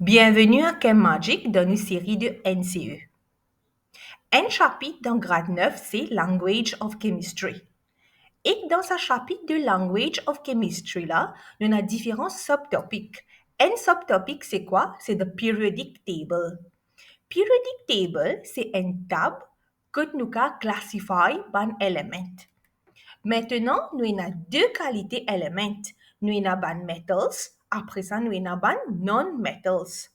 Bienvenue à Chem Magic dans une série de NCE. Un chapitre dans grade 9, c'est Language of Chemistry. Et dans ce chapitre de Language of Chemistry, là, nous avons différents subtopics. Un subtopic, c'est quoi? C'est the periodic table. Periodic table, c'est une table que nous avons classifié par élément. Maintenant, nous avons deux qualités d'éléments. Nous avons metals, après ça, nous avons non-metals.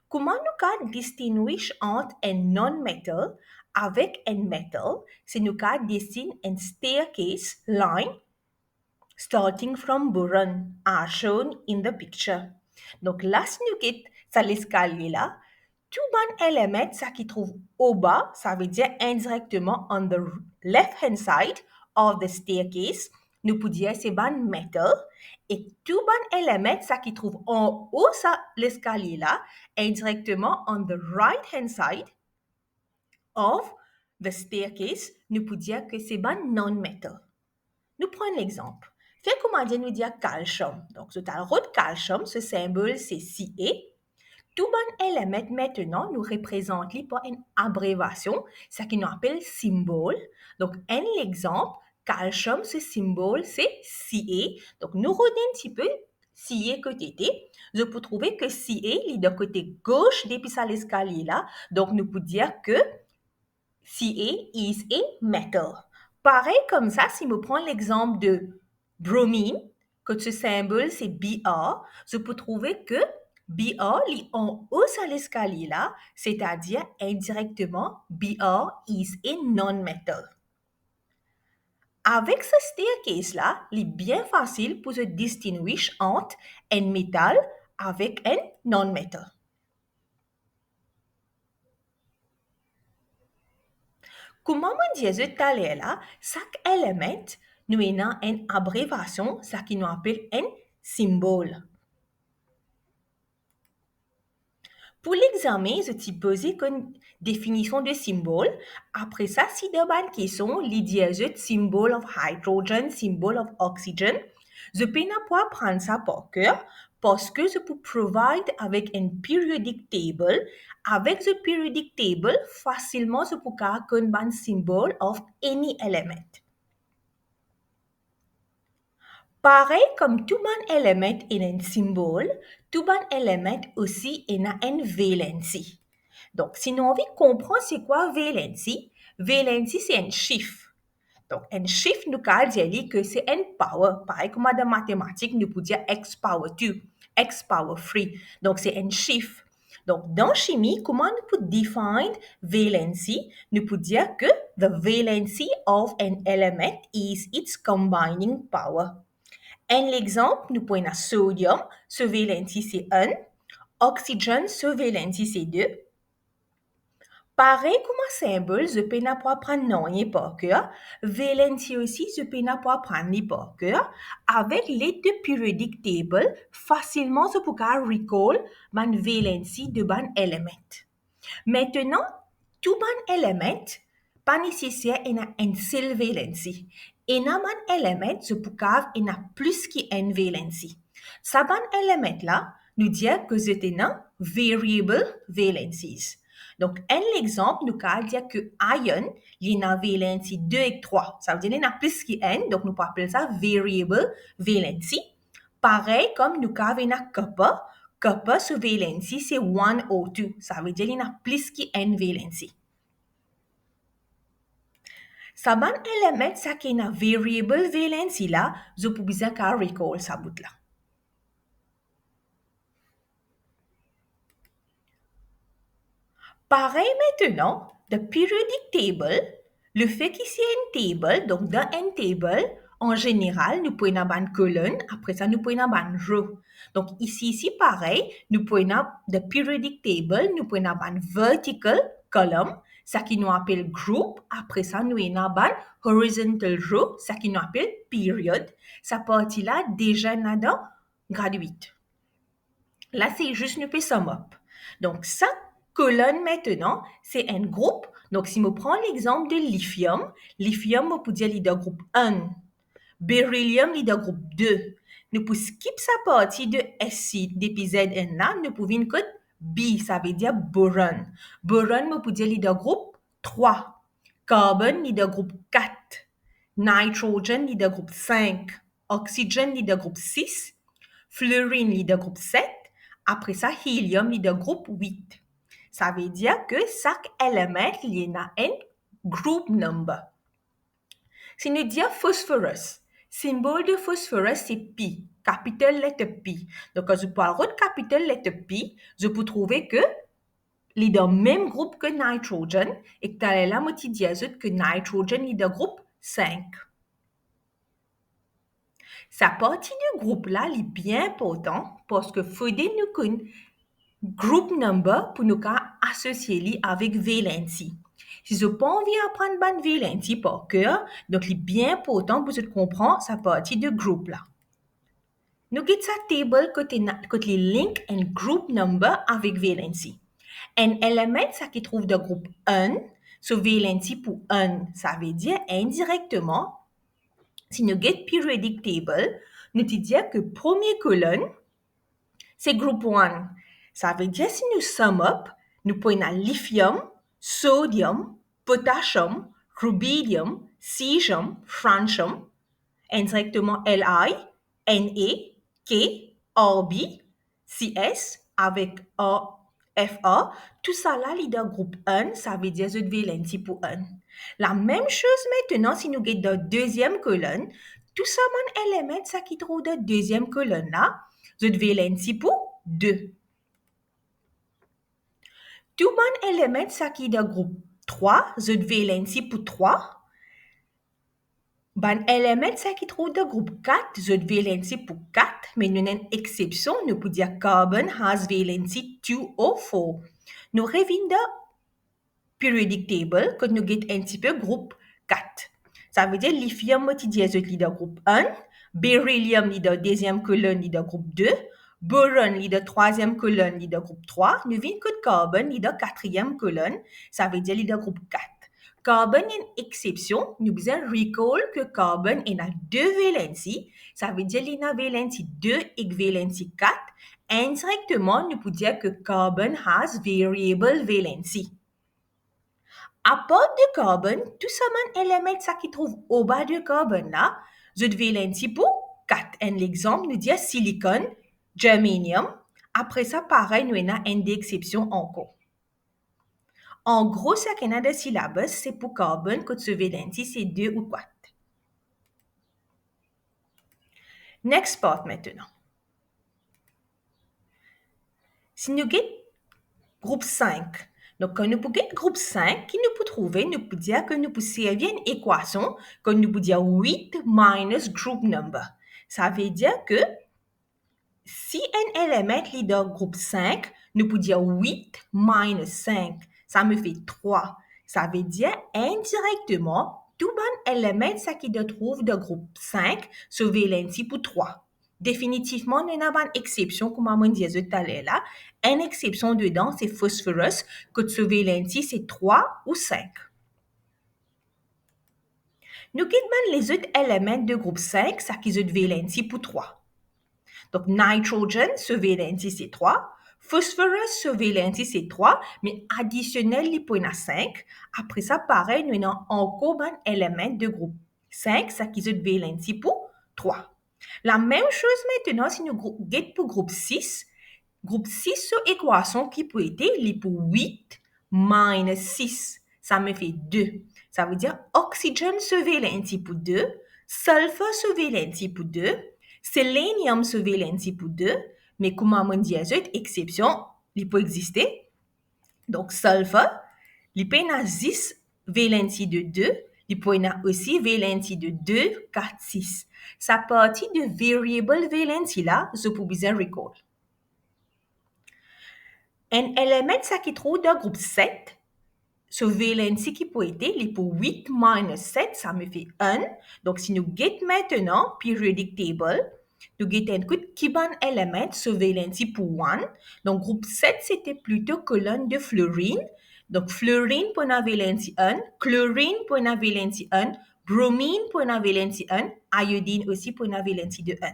Comment nous can distinguish entre un non-metal avec un metal? C'est nous can dessine un staircase line starting from boron, as shown in the picture. Donc là, si nous quittons ça l'escalier là, tout bon élément ça qui trouve au bas, ça veut dire indirectement on the left hand side of the staircase, nous pouvons dire c'est bon metal. Et tout bon élément ça qui trouve en haut ça l'escalier là, indirectement on the right hand side of the staircase, nous pouvons dire que c'est bon non-metal. Nous prenons l'exemple. Fait comment dire nous dire calcium. Donc, sur ta route calcium, ce symbole c'est Ca. Tout bon élément maintenant nous représente par une abréviation, ce qu'on appelle symbole. Donc, un exemple, calcium, ce symbole c'est Ca. Donc, nous regardons un petit peu Ca côté T. Je peux trouver que Ca est de côté gauche depuis ça l'escalier là. Donc, nous pouvons dire que Ca is a metal. Pareil comme ça, si je prends l'exemple de bromine, que ce symbole c'est Br, je peux trouver que Br est en haut à l'escalier là, c'est-à-dire indirectement Br is a non-metal. Avec ce staircase là, il est bien facile pour se distinguer entre un métal avec un non-metal. Comment on dit tout à l'heure là, chaque élément nous avons une abréviation, ça qui nous appelle un symbole. Pour l'examen, je t'ai posé une définition de symbole. Après ça, si de bonnes questions, les diazotes symbole of hydrogen, symbole of oxygen, je peux pas prendre ça par cœur parce que je peux provide avec une periodic table. Avec ce periodic table, facilement je peux faire un bon symbole of any element. Pareil comme tout bon élément est un symbole, tout bon élément aussi est une valency. Donc, si nous envie de comprendre c'est quoi valency, valency c'est un chiffre. Donc, un chiffre nous dit que c'est un power. Pareil comme dans mathématiques, nous pouvons dire x power 2, x power 3. Donc, c'est un chiffre. Donc, dans chimie, comment nous pouvons définir valency? Nous pouvons dire que the valency of an element is its combining power. Un exemple, nous prenons sodium, ce valency c'est 1. Oxygène, ce valency c'est 2. Pareil comme un symbole, je peux pas prendre non par cœur. Valency aussi, je peux pas prendre par cœur. Avec l'aide de periodic table, facilement je peux recall mon valency de bon élément. Maintenant, tout bon élément, pas nécessaire un seul valency. Et dans un élément, je peux avoir plus qu'un valency. Ce bon élément là, nous dit que c'est un variable valencies. Donc, un exemple, nous allons dire que ion, il a valency 2 et 3. Ça veut dire qu'il y a plus qu'un, donc nous pouvons appeler ça variable valency. Pareil comme nous avons un copper. Copper, ce valency, c'est 1 ou 2. Ça veut dire qu'il y a plus qu'un valency. Ça bon élément, ça qui est un variable valency là, je peux dire qu'à recall ça bout là. Pareil maintenant, the periodic table, le fait qu'ici y a une table, donc dans une table, en général, nous pouvons avoir une colonne, après ça, nous pouvons avoir une row. Donc ici, pareil, nous pouvons avoir the periodic table, nous pouvons avoir une vertical column, ça qui nous appelle group, après ça, nous avons une horizontal row, ça qui nous appelle period. Ça partie là, déjà, dans grade 8. Là, c'est juste nous pouvons sum up. Donc ça, colonne maintenant, c'est un groupe. Donc, si je prends l'exemple de lithium, lithium, on peut dire leader groupe 1. Beryllium, leader groupe 2. Nous pouvons skip sa partie de SC, depuis ZN là, nous pouvons code B, ça veut dire boron. Boron, me peut dire leader groupe 3. Carbon, leader groupe 4. Nitrogen, leader groupe 5. Oxygène, leader groupe 6. Fluorine, leader groupe 7. Après ça, hélium, leader groupe 8. Ça veut dire que chaque élément, il y a un group number. Si nous disons phosphorus, symbole de phosphorus, c'est pi, capital lettre pi. Donc, quand je parle de capital lettre pi, je peux trouver que il est dans le même groupe que nitrogen et que là, la moitié d'azote que nitrogen est dans le groupe 5. Sa partie du groupe-là est bien important parce que faudrait nous connaître group number pour nous associer avec valency. Si je n'ai pas envie d'apprendre ban valency par cœur, donc il est bien important pour que tu comprends sa partie de groupe là. Nous avons sa table côté link un group number avec valency. Un élément ça qui trouve de groupe 1, so valency pour 1, ça veut dire indirectement, si nous avons periodic table, nous disons que première colonne, c'est groupe 1. Ça veut dire si nous sum up, nous prenons lithium, sodium, potassium, rubidium, cesium, francium, indirectement Li, Na, K, Rb, Cs avec A, Fa, tout ça là, leader groupe 1, ça veut dire que valency pour 1. La même chose maintenant si nous avons dans deuxième colonne, tout ça mon élément ça qui trouve dans deuxième colonne là, the valency pour 2. Tout mon élément ça qui est dans groupe 3, the valency pour 3. Ban élément ça qui trouve dans groupe 4, the valency pour 4, mais nous avons une exception, nous pouvons dire carbon has valency 2 or 4. Nous revenons dans periodic table quand nous avons un petit peu groupe 4. Ça veut dire lithium multidiazote dans groupe 1, beryllium dans deuxième colonne dans groupe 2, boron dans troisième colonne dans groupe 3, nous avons que carbone dans quatrième colonne, ça veut dire dans groupe 4. Carbone est une exception, nous devons recall que carbone est dans deux valency, ça veut dire qu'il a valency 2 et valency 4. Indirectement, nous pouvons dire que carbone has variable valency. À part de carbone, tout ça un élément ça qui trouve au bas de carbone là, je valency pour 4. Un exemple, nous dit silicone, germanium. Après ça, pareil, nous avons une exception encore. En gros, ce qu'on a de syllabus, c'est pour carbone, que ce valency, c'est 2 ou 4. Next part maintenant. Si nous avons groupe 5, donc quand nous pouvons groupe 5, qui nous peut trouver, nous pouvons dire que nous pouvons servir une équation, que nous pouvons dire 8 minus group number. Ça veut dire que si un élément est dans groupe 5, nous pouvons dire 8 minus 5. Ça me fait 3. Ça veut dire indirectement, tout bon élément ça qui se trouve dans groupe 5, se valency pour 3. Définitivement, nous avons une exception, comme on disait tout à l'heure là. Une exception dedans, c'est phosphorus, que ce valency, c'est 3 ou 5. Nous avons les autres éléments de groupe 5, ça qui se valency pour 3. Donc, nitrogen, ce valency, c'est 3. Phosphorus, ce valency, c'est 3. Mais additionnel, il y a 5. Après ça, pareil, nous avons encore un élément de groupe 5, ça qui est valency pour 3. La même chose maintenant, si nous get pour groupe 6, sur équation qui peut être pour 8 minus 6. Ça me fait 2. Ça veut dire oxygène, ce valency pour 2. Sulfur, ce valency pour 2. Sélénium se valency pour 2, mais comme on dit, exception, il peut exister. Donc, sulfur, il peut y avoir 10 valency de 2, il peut y avoir aussi valency de 2, 4, 6. Sa partie de variable valency là, je peux bien recall. Un élément ça qui trouve dans le groupe 7, ce valency qui peut être, il pour 8 minus 7, ça me fait 1. Donc, si nous get maintenant periodic table, nous get un coup qui bon élément, ce valency pour 1. Donc, groupe 7, c'était plutôt colonne de fluorine. Donc, fluorine pour une valency 1, chlorine pour une valency 1, bromine pour une valency 1, iodine aussi pour une valency de 1.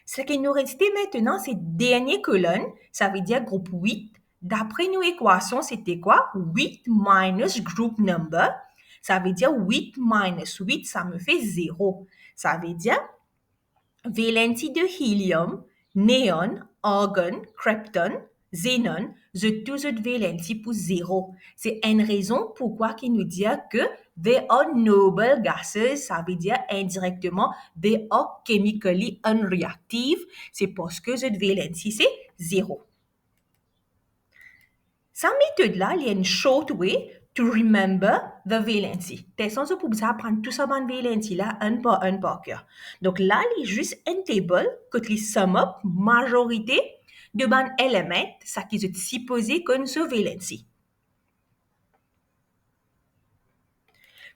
Ce qui nous reste maintenant, c'est dernière colonne, ça veut dire groupe 8. D'après nos équations, c'était quoi? 8 minus group number. Ça veut dire 8 minus 8, ça me fait 0. Ça veut dire valency de hélium, néon, argon, krypton, xénon, tous autres valency pour 0. C'est une raison pourquoi il nous dit que they are noble gases, ça veut dire indirectement they are chemically unreactive, c'est parce que cette valency c'est 0. Sa méthode-là, il y a une short way to remember the valency. Telle sorte pour vous apprendre tout ça dans valency-là, un par cœur. Donc là, il y a juste une table que tu sum up majorité de ban éléments, ça qui est supposé comme ce valency.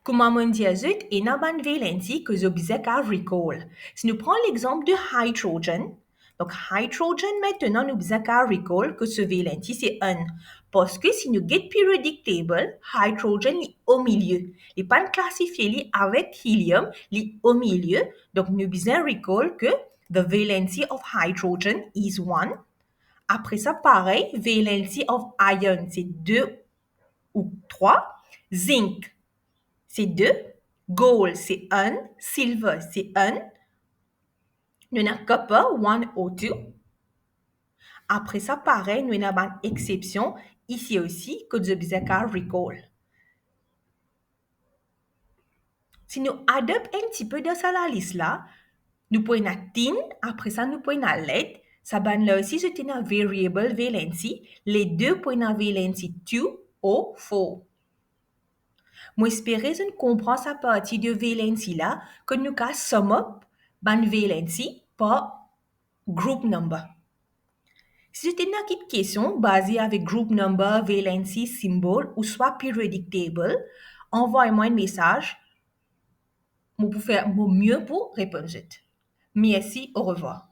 Comme on dit, il y a une valency que vous avez à recall. Si nous prenons l'exemple de hydrogen, donc hydrogen maintenant nous avons à recall que ce valency c'est 1. Parce que si nous get periodic table, hydrogen est au milieu. Il n'est pas classifié avec helium, il est au milieu. Donc nous devons recall que the valency of hydrogen is 1. Après ça, pareil, valency of iron c'est 2 ou 3. Zinc c'est 2. Gold, c'est 1. Silver, c'est 1. Nous avons copper, 1 ou 2. Après ça, pareil, nous avons une exception ici aussi que nous devons recall. Si nous adoptons un petit peu de ça la liste là, nous pouvons la tin, après ça, nous pouvons la lead. Ça va là aussi, c'est une variable valency. Les deux points de valency 2 ou 4. Moi, j'espère que vous comprenez cette partie de valency là, que nous avons sum up ban valency par group number. Si vous avez une question basée avec group number, valency, symbole ou soit periodic table, envoyez-moi un message. Je vais faire mon mieux pour répondre. Merci, au revoir.